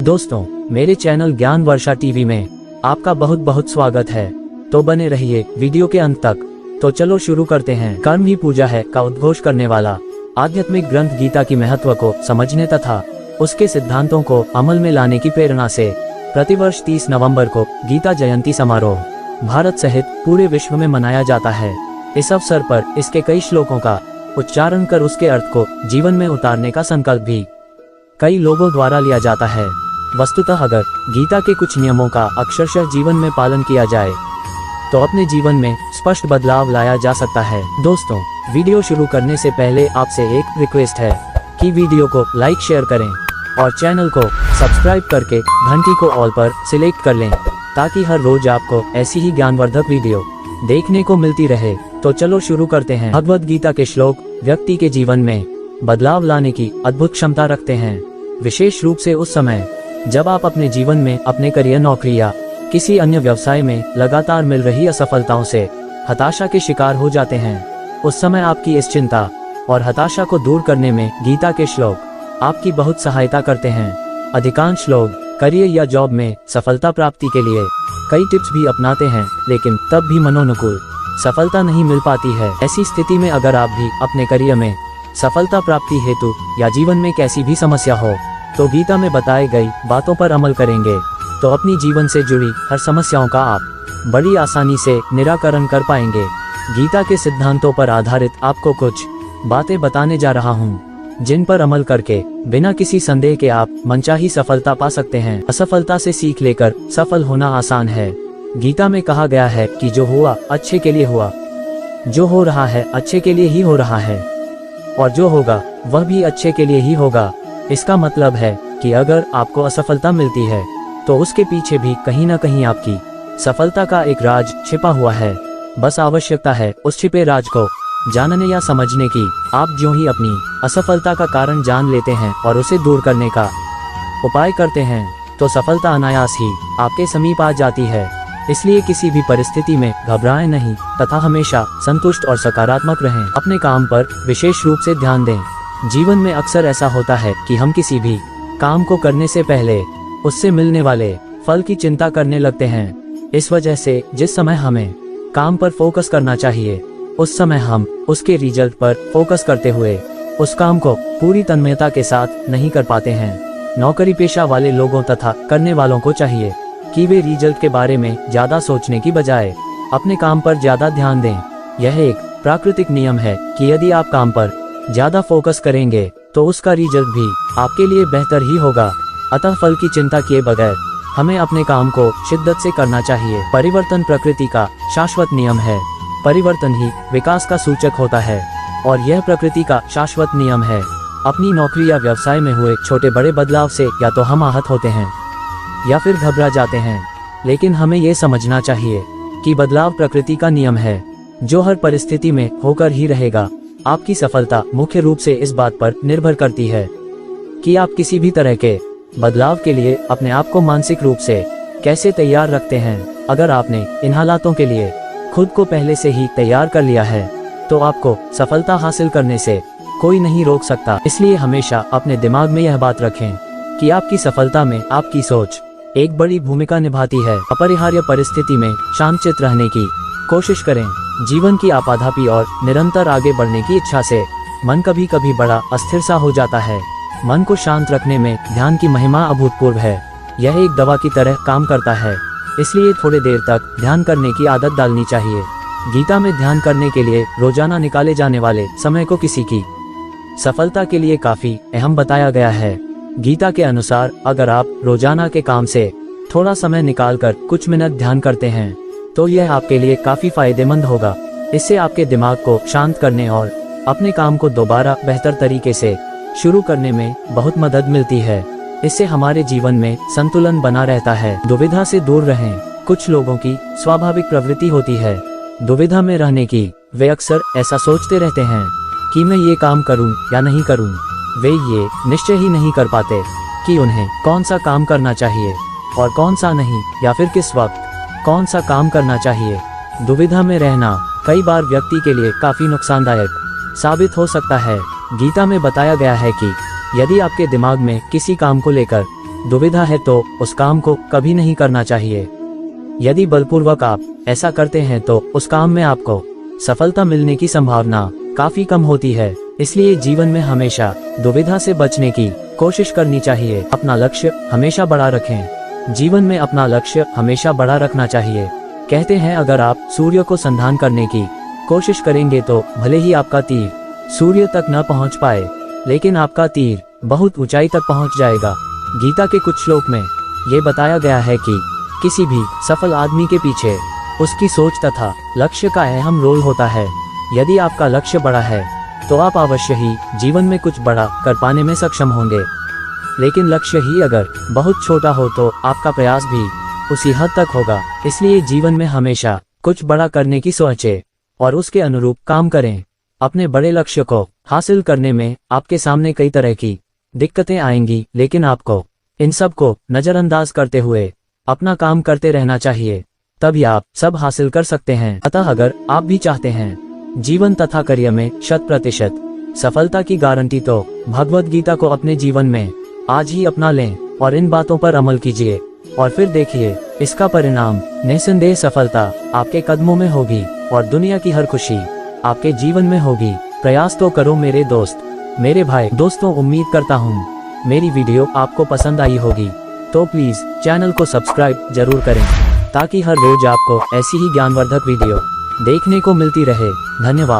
दोस्तों, मेरे चैनल ज्ञान वर्षा टीवी में आपका बहुत बहुत स्वागत है। तो बने रहिए वीडियो के अंत तक। तो चलो शुरू करते हैं। कर्म ही पूजा है का उद्घोष करने वाला आध्यात्मिक ग्रंथ गीता की महत्व को समझने तथा उसके सिद्धांतों को अमल में लाने की प्रेरणा से प्रतिवर्ष 30 नवंबर को गीता जयंती समारोह भारत सहित पूरे विश्व में मनाया जाता है। इस अवसर पर इसके कई श्लोकों का उच्चारण कर उसके अर्थ को जीवन में उतारने का संकल्प भी कई लोगों द्वारा लिया जाता है। वस्तुतः अगर गीता के कुछ नियमों का अक्षरशः जीवन में पालन किया जाए तो अपने जीवन में स्पष्ट बदलाव लाया जा सकता है। दोस्तों, वीडियो शुरू करने से पहले आपसे एक रिक्वेस्ट है कि वीडियो को लाइक शेयर करें और चैनल को सब्सक्राइब करके घंटी को ऑल पर सिलेक्ट कर लें ताकि हर रोज आपको ऐसी ही ज्ञानवर्धक वीडियो देखने को मिलती रहे। तो चलो शुरू करते हैं। भगवद गीता के श्लोक व्यक्ति के जीवन में बदलाव लाने की अद्भुत क्षमता रखते हैं, विशेष रूप से उस समय जब आप अपने जीवन में अपने करियर, नौकरी या किसी अन्य व्यवसाय में लगातार मिल रही असफलताओं से हताशा के शिकार हो जाते हैं। उस समय आपकी इस चिंता और हताशा को दूर करने में गीता के श्लोक आपकी बहुत सहायता करते हैं। अधिकांश लोग करियर या जॉब में सफलता प्राप्ति के लिए कई टिप्स भी अपनाते हैं, लेकिन तब भी मनोनुकूल सफलता नहीं मिल पाती है। ऐसी स्थिति में अगर आप भी अपने करियर में सफलता प्राप्ति हेतु या जीवन में कैसी भी समस्या हो तो गीता में बताई गई बातों पर अमल करेंगे तो अपनी जीवन से जुड़ी हर समस्याओं का आप बड़ी आसानी से निराकरण कर पाएंगे। गीता के सिद्धांतों पर आधारित आपको कुछ बातें बताने जा रहा हूँ जिन पर अमल करके बिना किसी संदेह के आप मनचाही सफलता पा सकते हैं। असफलता से सीख लेकर सफल होना आसान है। गीता में कहा गया है कि जो हुआ अच्छे के लिए हुआ, जो हो रहा है अच्छे के लिए ही हो रहा है और जो होगा वह भी अच्छे के लिए ही होगा। इसका मतलब है कि अगर आपको असफलता मिलती है तो उसके पीछे भी कहीं न कहीं आपकी सफलता का एक राज छिपा हुआ है। बस आवश्यकता है उस छिपे राज को जानने या समझने की। आप जो ही अपनी असफलता का कारण जान लेते हैं और उसे दूर करने का उपाय करते हैं तो सफलता अनायास ही आपके समीप आ जाती है। इसलिए किसी भी परिस्थिति में घबराएं नहीं तथा हमेशा संतुष्ट और सकारात्मक रहें। अपने काम पर विशेष रूप से ध्यान दें। जीवन में अक्सर ऐसा होता है कि हम किसी भी काम को करने से पहले उससे मिलने वाले फल की चिंता करने लगते हैं। इस वजह से जिस समय हमें काम पर फोकस करना चाहिए उस समय हम उसके रिजल्ट पर फोकस करते हुए उस काम को पूरी तन्मयता के साथ नहीं कर पाते हैं। नौकरी पेशा वाले लोगों तथा करने वालों को चाहिए कि वे रिजल्ट के बारे में ज्यादा सोचने की बजाय अपने काम पर ज्यादा ध्यान दें। यह एक प्राकृतिक नियम है कि यदि आप काम पर ज्यादा फोकस करेंगे तो उसका रिजल्ट भी आपके लिए बेहतर ही होगा। अतः फल की चिंता किए बगैर हमें अपने काम को शिद्दत से करना चाहिए। परिवर्तन प्रकृति का शाश्वत नियम है। परिवर्तन ही विकास का सूचक होता है और यह प्रकृति का शाश्वत नियम है। अपनी नौकरी या व्यवसाय में हुए छोटे बड़े बदलाव से या तो हम आहत होते हैं या फिर घबरा जाते हैं, लेकिन हमें ये समझना चाहिए कि बदलाव प्रकृति का नियम है जो हर परिस्थिति में होकर ही रहेगा। आपकी सफलता मुख्य रूप से इस बात पर निर्भर करती है कि आप किसी भी तरह के बदलाव के लिए अपने आप को मानसिक रूप से कैसे तैयार रखते हैं। अगर आपने इन हालातों के लिए खुद को पहले से ही तैयार कर लिया है तो आपको सफलता हासिल करने से कोई नहीं रोक सकता। इसलिए हमेशा अपने दिमाग में यह बात रखें कि आपकी सफलता में आपकी सोच एक बड़ी भूमिका निभाती है। अपरिहार्य परिस्थिति में शांतचित्त रहने की कोशिश करें। जीवन की आपाधापी और निरंतर आगे बढ़ने की इच्छा से मन कभी कभी बड़ा अस्थिर सा हो जाता है। मन को शांत रखने में ध्यान की महिमा अभूतपूर्व है। यह एक दवा की तरह काम करता है, इसलिए थोड़ी देर तक ध्यान करने की आदत डालनी चाहिए। गीता में ध्यान करने के लिए रोजाना निकाले जाने वाले समय को किसी की सफलता के लिए काफी अहम बताया गया है। गीता के अनुसार अगर आप रोजाना के काम से थोड़ा समय निकालकर कुछ मिनट ध्यान करते हैं तो यह आपके लिए काफी फायदेमंद होगा। इससे आपके दिमाग को शांत करने और अपने काम को दोबारा बेहतर तरीके से शुरू करने में बहुत मदद मिलती है। इससे हमारे जीवन में संतुलन बना रहता है। दुविधा से दूर रहें। कुछ लोगों की स्वाभाविक प्रवृत्ति होती है दुविधा में रहने की। वे अक्सर ऐसा सोचते रहते हैं कि मैं ये काम करूं या नहीं करूं। वे ये निश्चय ही नहीं कर पाते कि उन्हें कौन सा काम करना चाहिए और कौन सा नहीं, या फिर किस वक्त कौन सा काम करना चाहिए। दुविधा में रहना कई बार व्यक्ति के लिए काफी नुकसानदायक साबित हो सकता है। गीता में बताया गया है कि यदि आपके दिमाग में किसी काम को लेकर दुविधा है तो उस काम को कभी नहीं करना चाहिए। यदि बलपूर्वक आप ऐसा करते हैं तो उस काम में आपको सफलता मिलने की संभावना काफी कम होती है। इसलिए जीवन में हमेशा दुविधा से बचने की कोशिश करनी चाहिए। अपना लक्ष्य हमेशा बड़ा रखें। जीवन में अपना लक्ष्य हमेशा बड़ा रखना चाहिए। कहते हैं अगर आप सूर्य को संधान करने की कोशिश करेंगे तो भले ही आपका तीर सूर्य तक न पहुंच पाए, लेकिन आपका तीर बहुत ऊंचाई तक पहुंच जाएगा। गीता के कुछ श्लोक में ये बताया गया है कि किसी भी सफल आदमी के पीछे उसकी सोच तथा लक्ष्य का अहम रोल होता है। यदि आपका लक्ष्य बड़ा है तो आप अवश्य ही जीवन में कुछ बड़ा कर पाने में सक्षम होंगे। लेकिन लक्ष्य ही अगर बहुत छोटा हो तो आपका प्रयास भी उसी हद तक होगा। इसलिए जीवन में हमेशा कुछ बड़ा करने की सोचें और उसके अनुरूप काम करें। अपने बड़े लक्ष्य को हासिल करने में आपके सामने कई तरह की दिक्कतें आएंगी, लेकिन आपको इन सब को नजरअंदाज करते हुए अपना काम करते रहना चाहिए, तभी आप सब हासिल कर सकते हैं। अतः अगर आप भी चाहते हैं जीवन तथा करियर में 100% सफलता की गारंटी तो भगवत गीता को अपने जीवन में आज ही अपना लें और इन बातों पर अमल कीजिए और फिर देखिए इसका परिणाम निस्संदेह सफलता आपके कदमों में होगी और दुनिया की हर खुशी आपके जीवन में होगी। प्रयास तो करो मेरे दोस्त, मेरे भाई। दोस्तों, उम्मीद करता हूँ मेरी वीडियो आपको पसंद आई होगी, तो प्लीज चैनल को सब्सक्राइब जरूर करें ताकि हर रोज आपको ऐसी ही ज्ञानवर्धक वीडियो देखने को मिलती रहे। धन्यवाद।